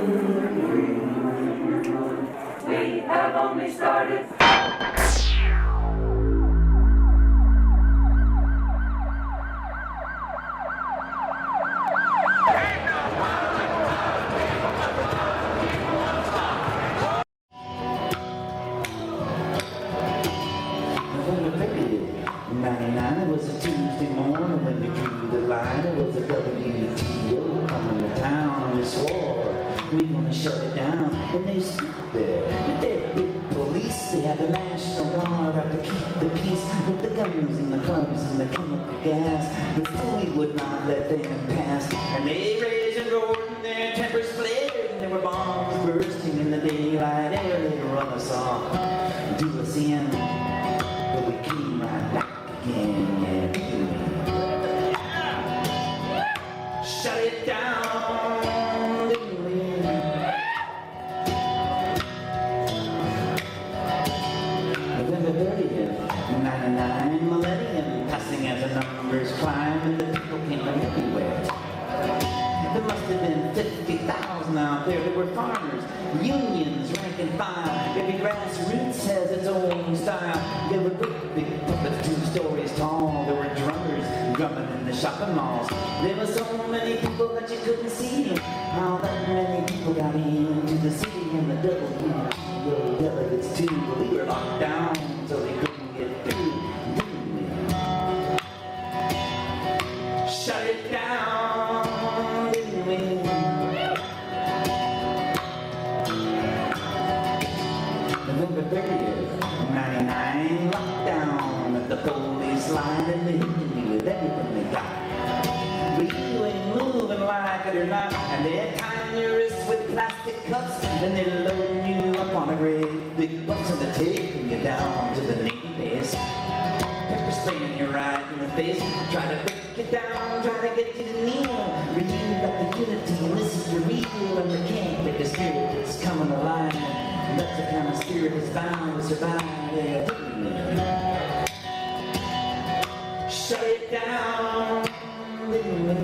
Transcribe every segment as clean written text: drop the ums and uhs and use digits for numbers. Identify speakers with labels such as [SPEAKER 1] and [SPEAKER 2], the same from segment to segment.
[SPEAKER 1] We have only started.
[SPEAKER 2] It was a Tuesday morning when we drew the line. It was a WTO coming to town. We swore we gonna shut it down. And they stood there with their big police. They had the National Guard out to keep the peace with the guns and the clubs and the chemical gas. But still we would not let them pass. And they raised and roared and their tempers flared. And there were bombs bursting in the daylight air. They run us off, do us in. But we came right back again. Shut it down, didn't we? November 30th, 99 millennium, passing as the numbers climb, and the people came from everywhere. There must have been 50,000 out there. There were farmers, unions, rank and file. Every grassroots has its own style. There were great big puppets 2 stories tall. There were drummers drumming in the shopping malls. There were so many people that you couldn't see. How that many people got into the city, and the WTO delegates too. We were locked down so they couldn't get through. Shut it down, didn't we? November 30th, 99, lockdown at the police line, and they hit me with everything they got. But you ain't moving like it or not, and they're tying your wrists with plastic cuffs, and they're loading you up on a great big bus, and they're taking you down to the Navy base. Pepper spraying you right in the face, try to break you down, try to get you to kneel. Read about the unity, and this is the real, and they can't break the spirit that's coming alive. And that's the kind of spirit that's bound to survive. Yeah. Shut it down, didn't we?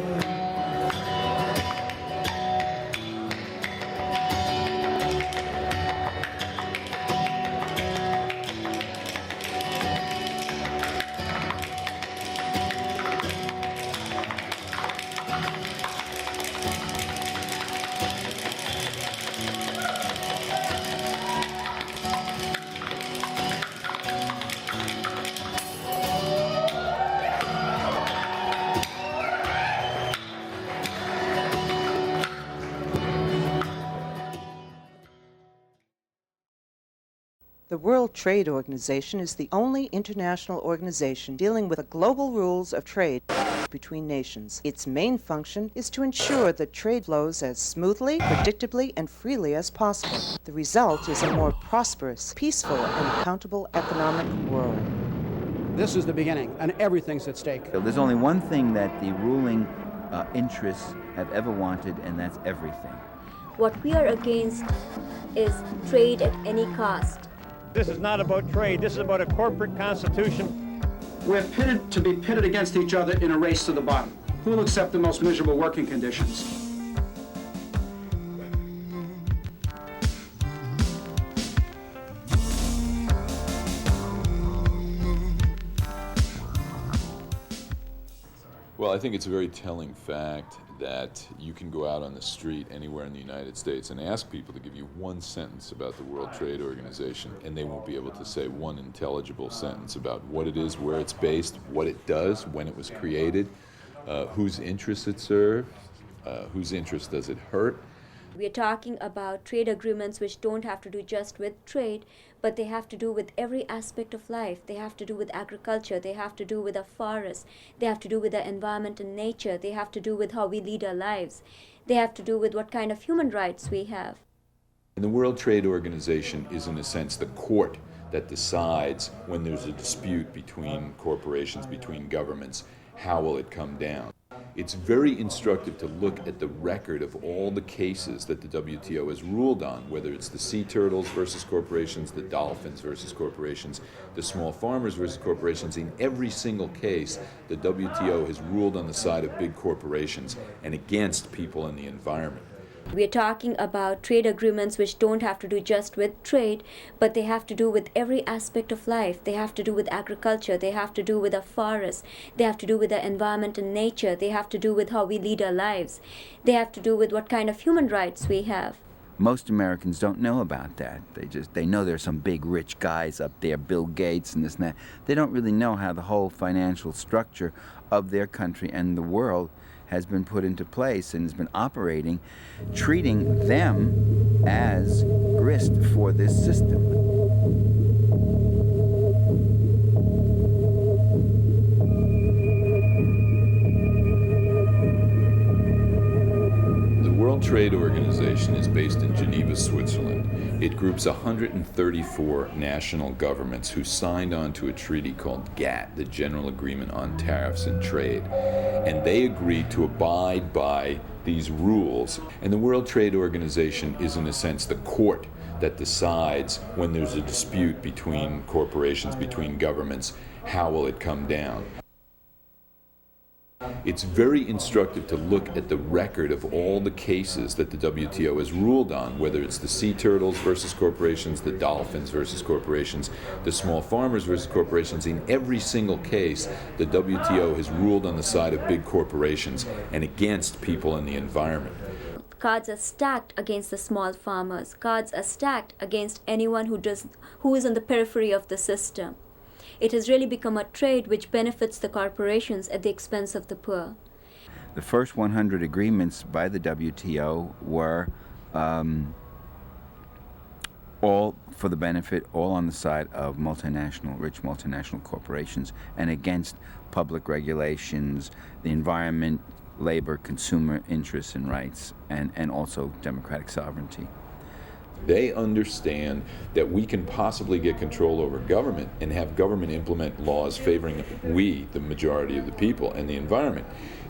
[SPEAKER 3] The World Trade Organization is the only international organization dealing with the global rules of trade between nations. Its main function is to ensure that trade flows as smoothly, predictably, and freely as possible. The result is a more prosperous, peaceful, and accountable economic world.
[SPEAKER 4] This is the beginning, and everything's at stake.
[SPEAKER 5] There's only one thing that the ruling interests have ever wanted, and that's everything.
[SPEAKER 6] What we are against is trade at any cost.
[SPEAKER 7] This is not about trade. This is about a corporate constitution.
[SPEAKER 4] We're pitted to be pitted against each other in a race to the bottom. Who will accept the most miserable working conditions?
[SPEAKER 8] Well, I think it's a very telling fact that you can go out on the street anywhere in the United States and ask people to give you one sentence about the World Trade Organization, and they won't be able to say one intelligible sentence about what it is, where it's based, what it does, when it was created, whose interests it serves, whose interest does it hurt.
[SPEAKER 6] We are talking about trade agreements which don't have to do just with trade, but they have to do with every aspect of life. They have to do with agriculture, they have to do with our forests, they have to do with our environment and nature, they have to do with how we lead our lives, they have to do with what kind of human rights we have.
[SPEAKER 8] And the World Trade Organization is, in a sense, the court that decides when there's a dispute between corporations, between governments, how will it come down. It's very instructive to look at the record of all the cases that the WTO has ruled on, whether it's the sea turtles versus corporations, the dolphins versus corporations, the small farmers versus corporations. In every single case, the WTO has ruled on the side of big corporations and against people and the environment.
[SPEAKER 6] We're talking about trade agreements which don't have to do just with trade, but they have to do with every aspect of life. They have to do with agriculture, they have to do with the forests, they have to do with the environment and nature, they have to do with how we lead our lives, they have to do with what kind of human rights we have.
[SPEAKER 5] Most Americans don't know about that. They know there's some big rich guys up there, Bill Gates and this and that. They don't really know how the whole financial structure of their country and the world has been put into place and has been operating, treating them as grist for this system.
[SPEAKER 8] The World Trade Organization is based in Geneva, Switzerland. It groups 134 national governments who signed on to a treaty called GATT, the General Agreement on Tariffs and Trade. And they agreed to abide by these rules. And the World Trade Organization is, in a sense, the court that decides when there's a dispute between corporations, between governments, how will it come down. It's very instructive to look at the record of all the cases that the WTO has ruled on, whether it's the sea turtles versus corporations, the dolphins versus corporations, the small farmers versus corporations. In every single case, the WTO has ruled on the side of big corporations and against people and the environment.
[SPEAKER 6] Cards are stacked against the small farmers. Cards are stacked against anyone who is on the periphery of the system. It has really become a trade which benefits the corporations at the expense of the poor.
[SPEAKER 5] The first 100 agreements by the WTO were all for the benefit, all on the side of rich multinational corporations and against public regulations, the environment, labor, consumer interests and rights, and also democratic sovereignty.
[SPEAKER 8] They understand that we can possibly get control over government and have government implement laws favoring we, the majority of the people, and the environment.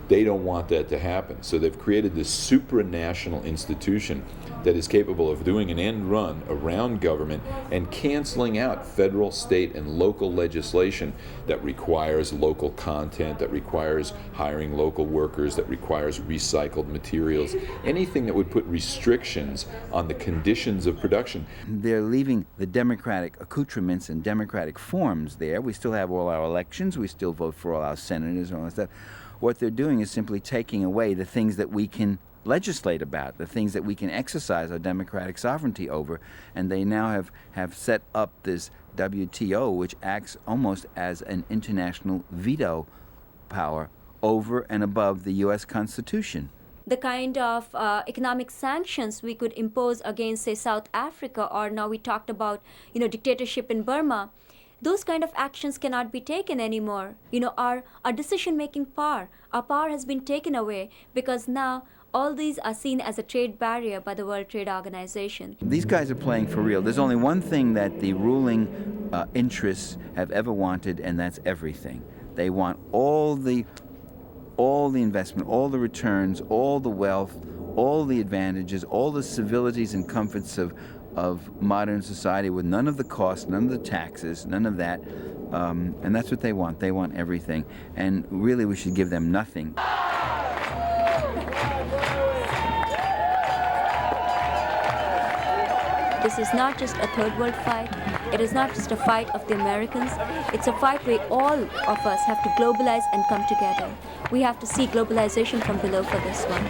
[SPEAKER 8] They don't want that to happen. So they've created this supranational institution that is capable of doing an end run around government and canceling out federal, state, and local legislation that requires local content, that requires hiring local workers, that requires recycled materials, anything that would put restrictions on the conditions of production.
[SPEAKER 5] They're leaving the democratic accoutrements and democratic forms there. We still have all our elections, we still vote for all our senators and all that stuff. What they're doing is simply taking away the things that we can legislate about, the things that we can exercise our democratic sovereignty over, and they now have set up this WTO, which acts almost as an international veto power over and above the U.S. Constitution.
[SPEAKER 6] The kind of economic sanctions we could impose against, say, South Africa, or now we talked about, dictatorship in Burma, those kind of actions cannot be taken anymore. Our decision-making power, our power has been taken away because now all these are seen as a trade barrier by the World Trade Organization.
[SPEAKER 5] These guys are playing for real. There's only one thing that the ruling interests have ever wanted, and that's everything. They want all the investment, all the returns, all the wealth, all the advantages, all the civilities and comforts of modern society with none of the costs, none of the taxes, none of that. And that's what they want. They want everything. And really we should give them nothing.
[SPEAKER 6] This is not just a third world fight. It is not just a fight of the Americans. It's a fight where all of us have to globalize and come together. We have to see globalization from below for this one.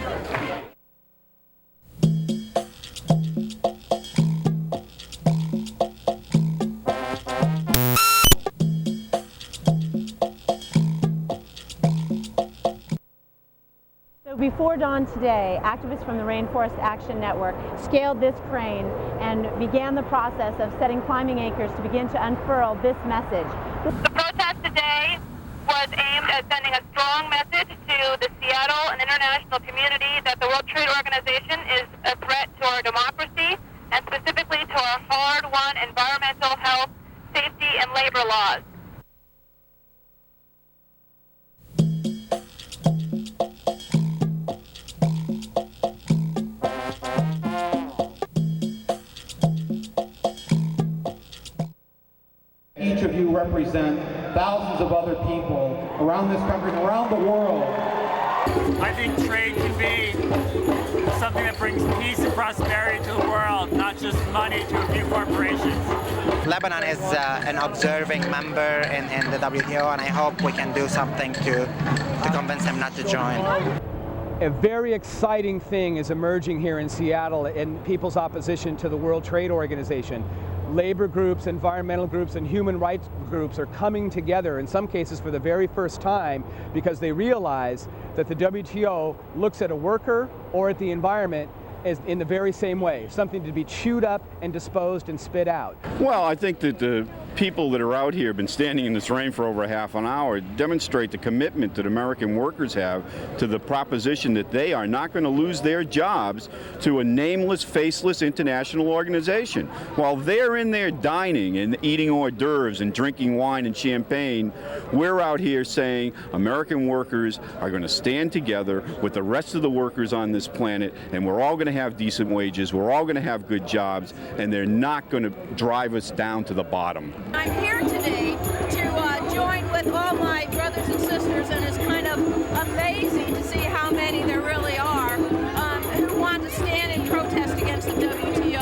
[SPEAKER 9] Before dawn today, activists from the Rainforest Action Network scaled this crane and began the process of setting climbing anchors to begin to unfurl this message.
[SPEAKER 10] The protest today was aimed at sending a strong message to the Seattle and international community that the World Trade Organization is a threat to our democracy and specifically to our hard-won environmental, health, safety, and labor laws.
[SPEAKER 11] Each of you represent thousands of other people around this country and around the world.
[SPEAKER 12] I think trade can be some something that brings peace and prosperity to the world, not just money to a few corporations.
[SPEAKER 13] Lebanon is an observing member in the WTO, and I hope we can do something to convince him not to join.
[SPEAKER 14] A very exciting thing is emerging here in Seattle in people's opposition to the World Trade Organization. Labor groups, environmental groups, and human rights groups are coming together, in some cases for the very first time, because they realize that the WTO looks at a worker or at the environment as in the very same way, something to be chewed up and disposed and spit out.
[SPEAKER 15] Well, I think that the people that are out here, been standing in this rain for over half an hour, demonstrate the commitment that American workers have to the proposition that they are not going to lose their jobs to a nameless, faceless international organization. While they're in there dining and eating hors d'oeuvres and drinking wine and champagne, we're out here saying American workers are going to stand together with the rest of the workers on this planet, and we're all going to have decent wages, we're all going to have good jobs, and they're not going to drive us down to the bottom.
[SPEAKER 16] I'm here today to join with all my brothers and sisters, and it's kind of amazing to see how many there really are who want to stand and protest against the WTO.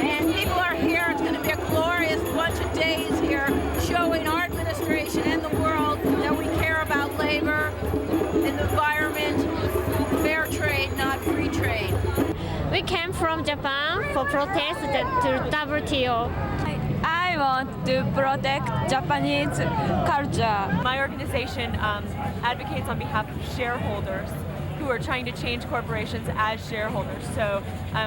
[SPEAKER 16] And people are here. It's going to be a glorious bunch of days here showing our administration and the world that we care about labor and the environment, fair trade, not free trade.
[SPEAKER 17] We came from Japan for protest to WTO.
[SPEAKER 18] I want to protect Japanese culture.
[SPEAKER 19] My organization advocates on behalf of shareholders who are trying to change corporations as shareholders. So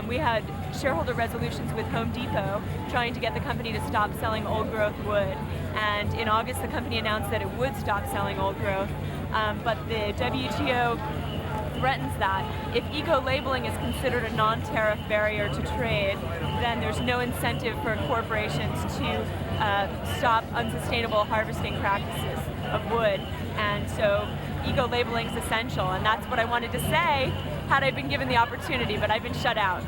[SPEAKER 19] we had shareholder resolutions with Home Depot trying to get the company to stop selling old growth wood. And in August, the company announced that it would stop selling old growth. But the WTO threatens that. If eco-labeling is considered a non-tariff barrier to trade, then there's no incentive for corporations to stop unsustainable harvesting practices of wood. And so eco-labeling is essential, and that's what I wanted to say had I been given the opportunity, but I've been shut out.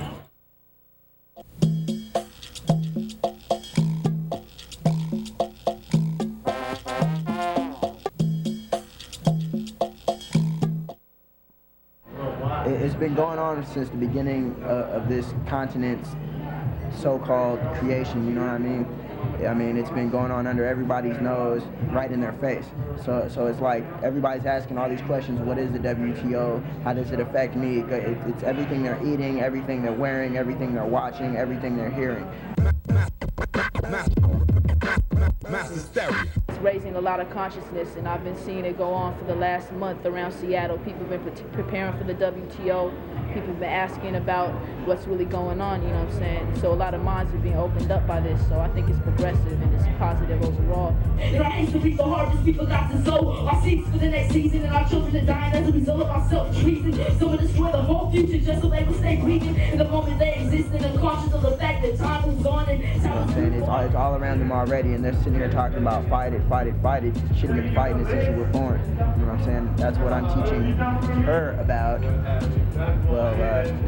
[SPEAKER 20] It's been going on since the beginning of this continent's so-called creation, you know what I mean? I mean, it's been going on under everybody's nose, right in their face. So it's like everybody's asking all these questions. What is the WTO? How does it affect me? It's everything they're eating, everything they're wearing, everything they're watching, everything they're hearing.
[SPEAKER 21] It's raising a lot of consciousness, and I've been seeing it go on for the last month around Seattle. People have been preparing for the WTO. People have been asking about what's really going on, you know what I'm saying? So a lot of minds are being opened up by this, so I think it's progressive and it's positive overall.
[SPEAKER 1] In our history, the harvest we forgot to sow our seeds for the next season, and our children are dying as a result of our self-treason. So we destroy the whole future just so they will stay breathing. In the moment they exist and unconscious of the fact that time moves on and time.
[SPEAKER 20] You know what I'm saying? It's all around them already, and they're sitting here talking about fight it, fight it, fight it. You should have been fighting it since you were born. You know what I'm saying? That's what I'm teaching her about. Well,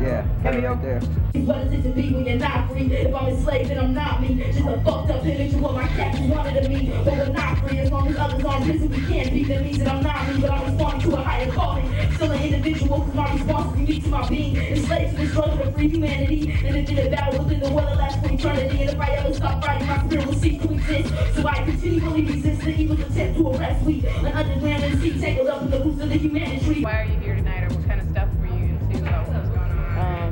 [SPEAKER 20] yeah, right there.
[SPEAKER 1] What is it to be when you're not free? If I'm a slave, then I'm not me. Just a fucked up image of what my captors wanted of me. But we're not free. As long as others aren't risen, we can't be. That means that I'm not me, but I'm responding to a higher calling. Still an individual, because my response is unique to my being. Enslaved to the struggle to free humanity. And if in a battle within the world that lasts for eternity. And if I ever stop fighting, my spirit will cease to exist. So I continually resist the evil's attempt to arrest we. An underground MC tangled up in the roots of the humanity tree.
[SPEAKER 21] Why are you here tonight, or what kind of stuff were you into about what's going on?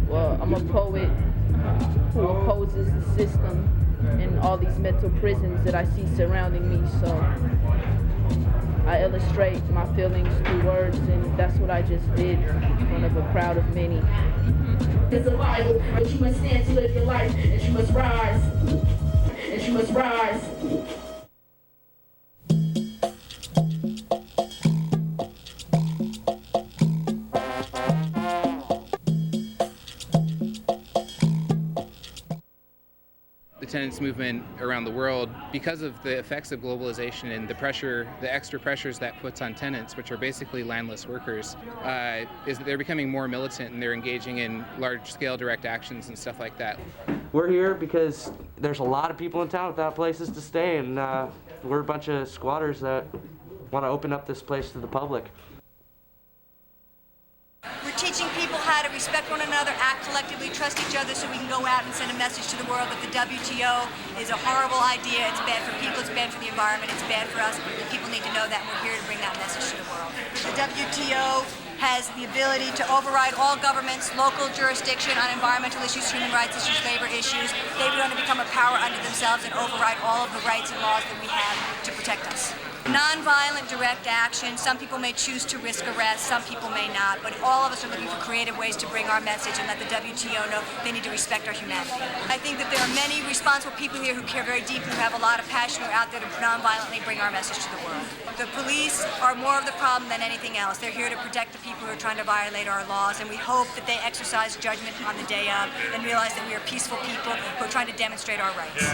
[SPEAKER 21] Well, I'm a poet who opposes the system and all these mental prisons that I see surrounding me, so I illustrate my feelings through words, and that's what I just did in front of a crowd of many.
[SPEAKER 1] It's survival, but you must stand to live your life, and you must rise, and you must rise.
[SPEAKER 22] The tenants movement around the world, because of the effects of globalization and the pressure, the extra pressures that puts on tenants, which are basically landless workers, is that they're becoming more militant and they're engaging in large-scale direct actions and stuff like that.
[SPEAKER 23] We're here because there's a lot of people in town without places to stay, and we're a bunch of squatters that want to open up this place to the public.
[SPEAKER 24] We're teaching people how
[SPEAKER 2] how to respect one another, act collectively, trust each other, so we can go out and send a message to the world that the WTO is a horrible idea. It's bad for people, it's bad for the environment, it's bad for us. And people need to know that, and we're here to bring that message to the world. The WTO has the ability to override all governments, local jurisdiction on environmental issues, human rights issues, labor issues. They want to become a power unto themselves and override all of the rights and laws that we have to protect us. Non-violent direct action. Some people may choose to risk arrest, some people may not, but all of us are looking for creative ways to bring our message and let the WTO know they need to respect our humanity. I think that there are many responsible people here who care very deeply, who have a lot of passion, who are out there to non-violently bring our message to the world. The police are more of the problem than anything else. They're here to protect the people who are trying to violate our laws, and we hope that they exercise judgment on the day of and realize that we are peaceful people who are trying to demonstrate our rights.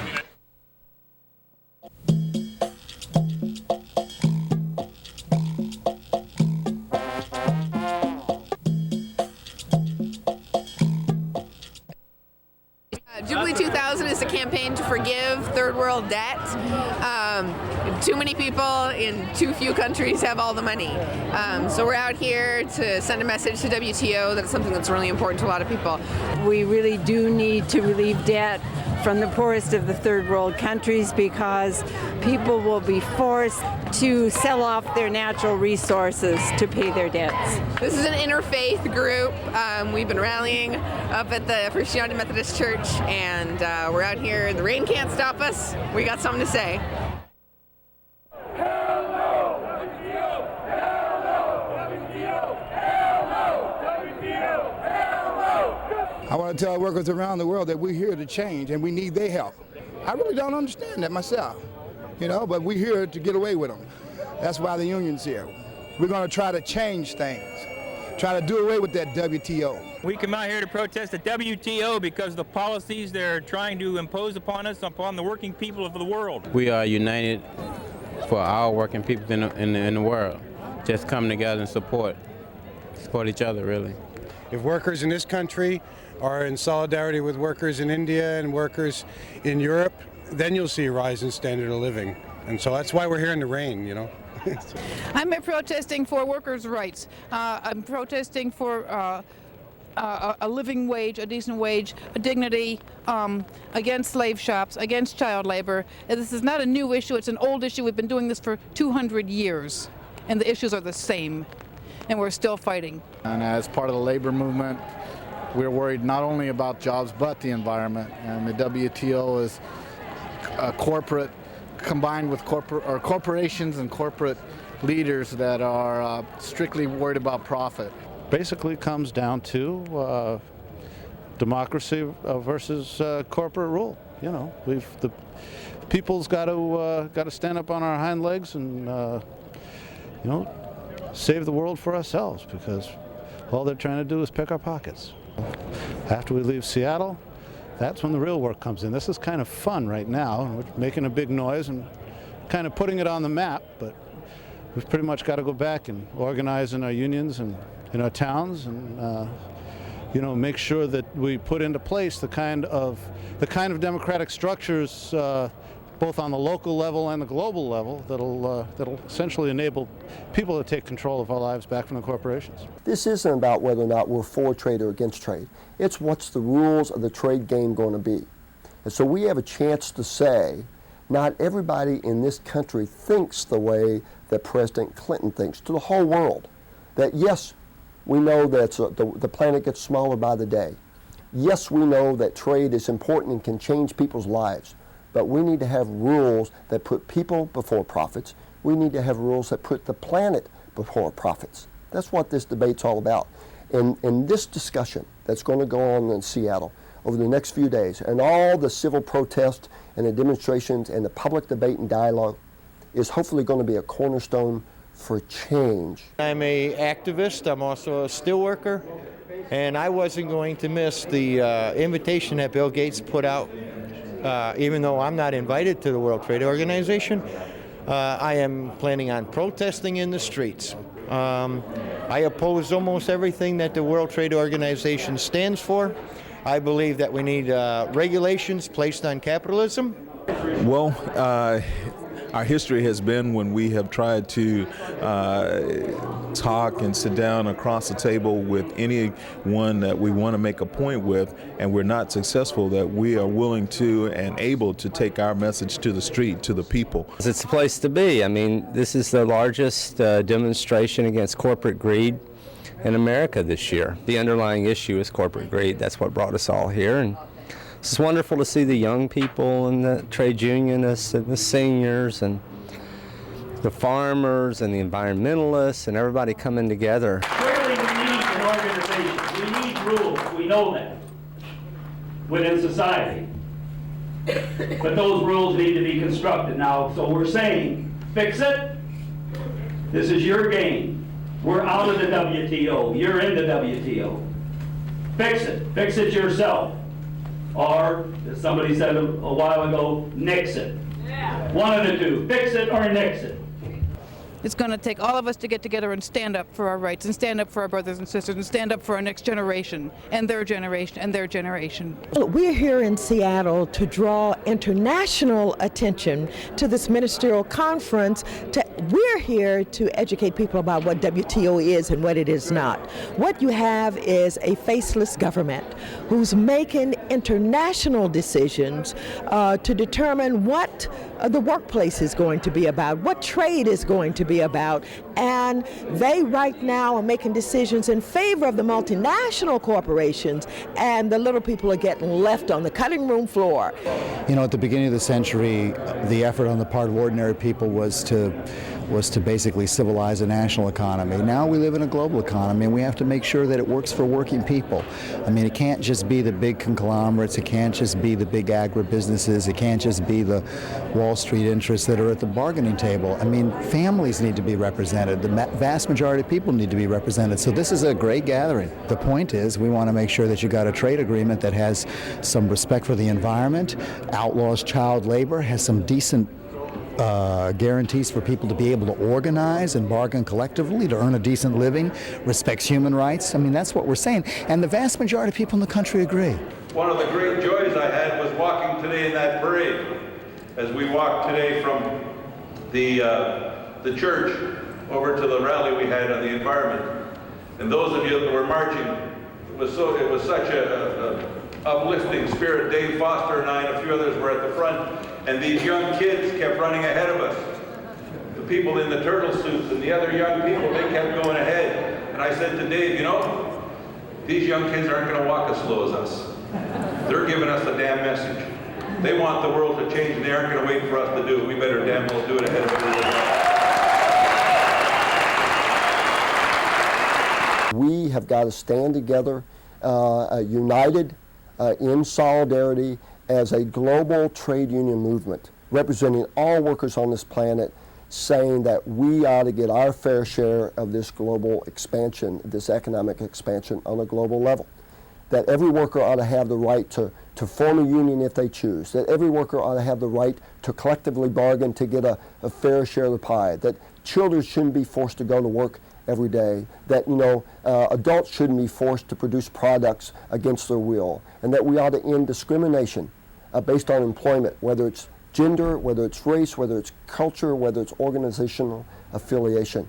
[SPEAKER 3] Jubilee 2000 is a campaign to forgive third world debt. Too many people in too few countries have all the money. So we're out here to send a message to WTO that it's something that's really important to a lot of people.
[SPEAKER 7] We really do need to relieve debt from the poorest of the third world countries, because people will be forced to sell off their natural resources to pay their debts.
[SPEAKER 3] This is an interfaith group. We've been rallying up at the First United Methodist Church, and we're out here. The rain can't stop us. We got something to say.
[SPEAKER 24] I want to tell workers around the world that we're here to change and we need their help. I really don't understand that myself, but we're here to get away with them. That's why the union's here. We're going to try to change things, try to do away with that WTO.
[SPEAKER 25] We come out here to protest the WTO because the policies they're trying to impose upon us, upon the working people of the world.
[SPEAKER 26] We are united for our working people in the world. Just come together and support each other, really.
[SPEAKER 27] If workers in this country are in solidarity with workers in India and workers in Europe, then you'll see a rise in standard of living. And so that's why we're here in the rain,
[SPEAKER 28] I'm protesting for workers' rights. I'm protesting for a living wage, a decent wage, a dignity, against slave shops, against child labor. And this is not a new issue, it's an old issue. We've been doing this for 200 years, and the issues are the same, and we're still fighting.
[SPEAKER 29] And as part of the labor movement, we're worried not only about jobs but the environment, and the WTO is a corporate, combined with corporations and corporate leaders that are strictly worried about profit.
[SPEAKER 30] Basically comes down to democracy versus corporate rule. The people's got to stand up on our hind legs and save the world for ourselves, because all they're trying to do is pick our pockets. After we leave Seattle, that's when the real work comes in. This is kind of fun right now. We're making a big noise and kind of putting it on the map, but we've pretty much got to go back and organize in our unions and in our towns, and make sure that we put into place the kind of democratic structures, both on the local level and the global level, that'll essentially enable people to take control of our lives back from the corporations.
[SPEAKER 31] This isn't about whether or not we're for trade or against trade. It's what's the rules of the trade game going to be. And so we have a chance to say, not everybody in this country thinks the way that President Clinton thinks, to the whole world. That yes, we know that the planet gets smaller by the day. Yes, we know that trade is important and can change people's lives. But we need to have rules that put people before profits. We need to have rules that put the planet before profits. That's what this debate's all about. And this discussion that's going to go on in Seattle over the next few days, and all the civil protests and the demonstrations and the public debate and dialogue, is hopefully going to be a cornerstone for change.
[SPEAKER 32] I'm an activist. I'm also a steelworker. And I wasn't going to miss the invitation that Bill Gates put out. Even though I'm not invited to the World Trade Organization, I am planning on protesting in the streets. I oppose almost everything that the World Trade Organization stands for. I believe that we need regulations placed on capitalism.
[SPEAKER 33] Well,
[SPEAKER 4] our history has been when we have tried to talk and sit down across the table with anyone that we want to make a point with, and we're not successful, that we are willing to and able to take our message to the street, to the people.
[SPEAKER 5] It's a place to be. I mean, this is the largest demonstration against corporate greed in America this year. The underlying issue is corporate greed. That's what brought us all here. And it's wonderful to see the young people and the trade unionists and the seniors and the farmers and the environmentalists and everybody coming together.
[SPEAKER 6] Clearly we need an organization. We need rules. We know that within society. But those rules need to be constructed now. So we're saying, fix it. This is your game. We're out of the WTO. You're in the WTO. Fix it. Fix it yourself. Or, as somebody said a while ago, nix it. Yeah. One of the two. Fix it or nix it.
[SPEAKER 28] It's going to take all of us to get together and stand up for our rights and stand up for our brothers and sisters and stand up for our next generation and their generation and their generation.
[SPEAKER 8] We're here in Seattle to draw international attention to this ministerial conference. We're here to educate people about what WTO is and what it is not. What you have is a faceless government who's making international decisions to determine what the workplace is going to be about, what trade is going to be about, and they right now are making decisions in favor of the multinational corporations, and the little people are getting left on the cutting room floor.
[SPEAKER 30] You know, at the beginning of the century, the effort on the part of ordinary people was to basically civilize a national economy. Now we live in a global economy, and we have to make sure that it works for working people. I mean, it can't just be the big conglomerates, it can't just be the big agribusinesses, it can't just be the Wall Street interests that are at the bargaining table. I mean, families need to be represented. The vast majority of people need to be represented. So this is a great gathering. The point is, we want to make sure that you got a trade agreement that has some respect for the environment, outlaws child labor, has some decent guarantees for people to be able to organize and bargain collectively to earn a decent living, respects human rights. I mean, that's what we're saying. And the vast majority of people in the country agree.
[SPEAKER 9] One of the great joys I had was walking today in that parade. As we walked today from the church over to the rally we had on the environment. And those of you that were marching, it was such a uplifting spirit. Dave Foster and I and a few others were at the front, and these young kids kept running ahead of us. The people in the turtle suits and the other young people, they kept going ahead. And I said to Dave, you know, these young kids aren't going to walk as slow as us. They're giving us the damn message. They want the world to change, and they aren't going to wait for us to do it. We better damn well do it ahead of everybody.
[SPEAKER 31] We have got to stand together, united in solidarity as a global trade union movement, representing all workers on this planet, saying that we ought to get our fair share of this global expansion, this economic expansion on a global level. That every worker ought to have the right to form a union if they choose, that every worker ought to have the right to collectively bargain to get a fair share of the pie, that children shouldn't be forced to go to work every day, that adults shouldn't be forced to produce products against their will, and that we ought to end discrimination based on employment, whether it's gender, whether it's race, whether it's culture, whether it's organizational affiliation.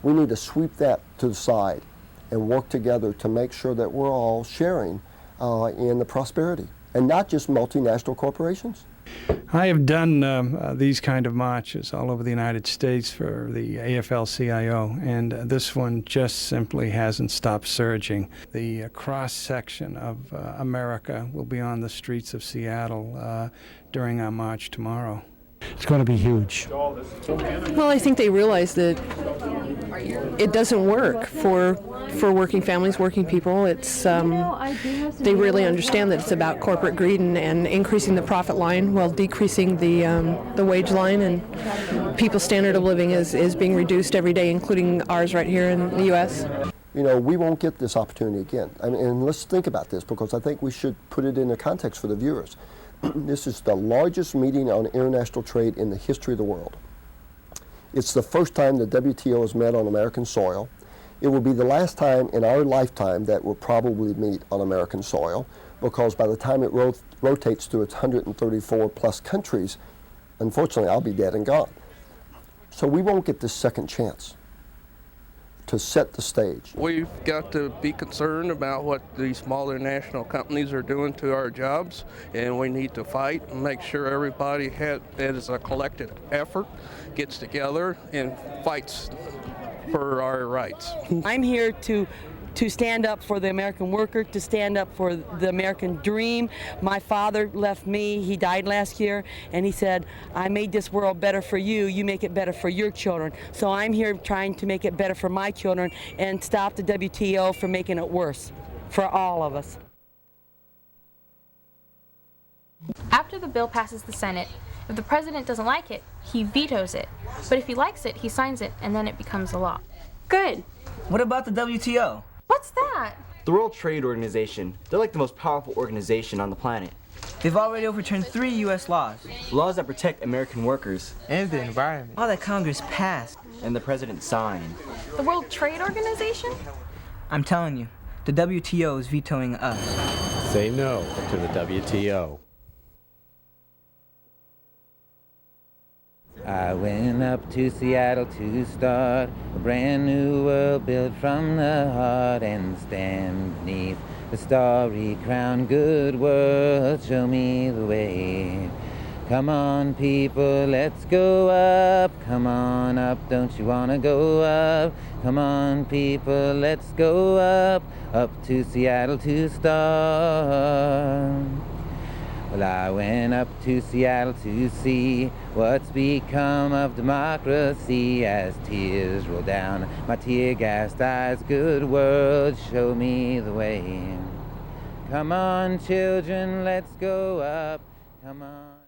[SPEAKER 31] We need to sweep that to the side and work together to make sure that we're all sharing in the prosperity, and not just multinational corporations.
[SPEAKER 10] I have done these kind of marches all over the United States for the AFL-CIO, and this one just simply hasn't stopped surging. The cross-section of America will be on the streets of Seattle during our march tomorrow.
[SPEAKER 11] It's going to be huge.
[SPEAKER 12] Well, I think they realize that it doesn't work for working families, working people. It's they really understand that it's about corporate greed and increasing the profit line while decreasing the wage line, and people's standard of living is being reduced every day, including ours right here in the U.S.
[SPEAKER 31] You know, we won't get this opportunity again. I mean, and let's think about this, because I think we should put it in a context for the viewers. This is the largest meeting on international trade in the history of the world. It's the first time the WTO has met on American soil. It will be the last time in our lifetime that we'll probably meet on American soil, because by the time it rotates through its 134 plus countries, unfortunately I'll be dead and gone. So we won't get this second chance to set the stage.
[SPEAKER 1] We've got to be concerned about what these smaller national companies are doing to our jobs, and we need to fight and make sure everybody as a collective effort gets together and fights for our rights.
[SPEAKER 13] I'm here to stand up for the American worker, to stand up for the American dream. My father left me, he died last year, and he said, I made this world better for you, you make it better for your children. So I'm here trying to make it better for my children and stop the WTO from making it worse for all of us.
[SPEAKER 14] After the bill passes the Senate, if the president doesn't like it, he vetoes it. But if he likes it, he signs it, and then it becomes a law.
[SPEAKER 15] Good. What about the WTO?
[SPEAKER 14] What's that?
[SPEAKER 15] The World Trade Organization. They're like the most powerful organization on the planet. They've already overturned 3 U.S. laws. Laws that protect American workers. And the environment. All that Congress passed. And the president signed.
[SPEAKER 14] The World Trade Organization?
[SPEAKER 15] I'm telling you, the WTO is vetoing us.
[SPEAKER 16] Say no to the WTO.
[SPEAKER 17] I went up to Seattle to start a brand new world built from the heart and stand beneath the starry crown. Good world, show me the way. Come on people, let's go up. Come on up, don't you wanna go up? Come on people, let's go up to Seattle to start. Well, I went up to Seattle to see what's become of democracy as tears roll down my tear-gassed eyes. Good world, show me the way. Come on, children, let's go up. Come on.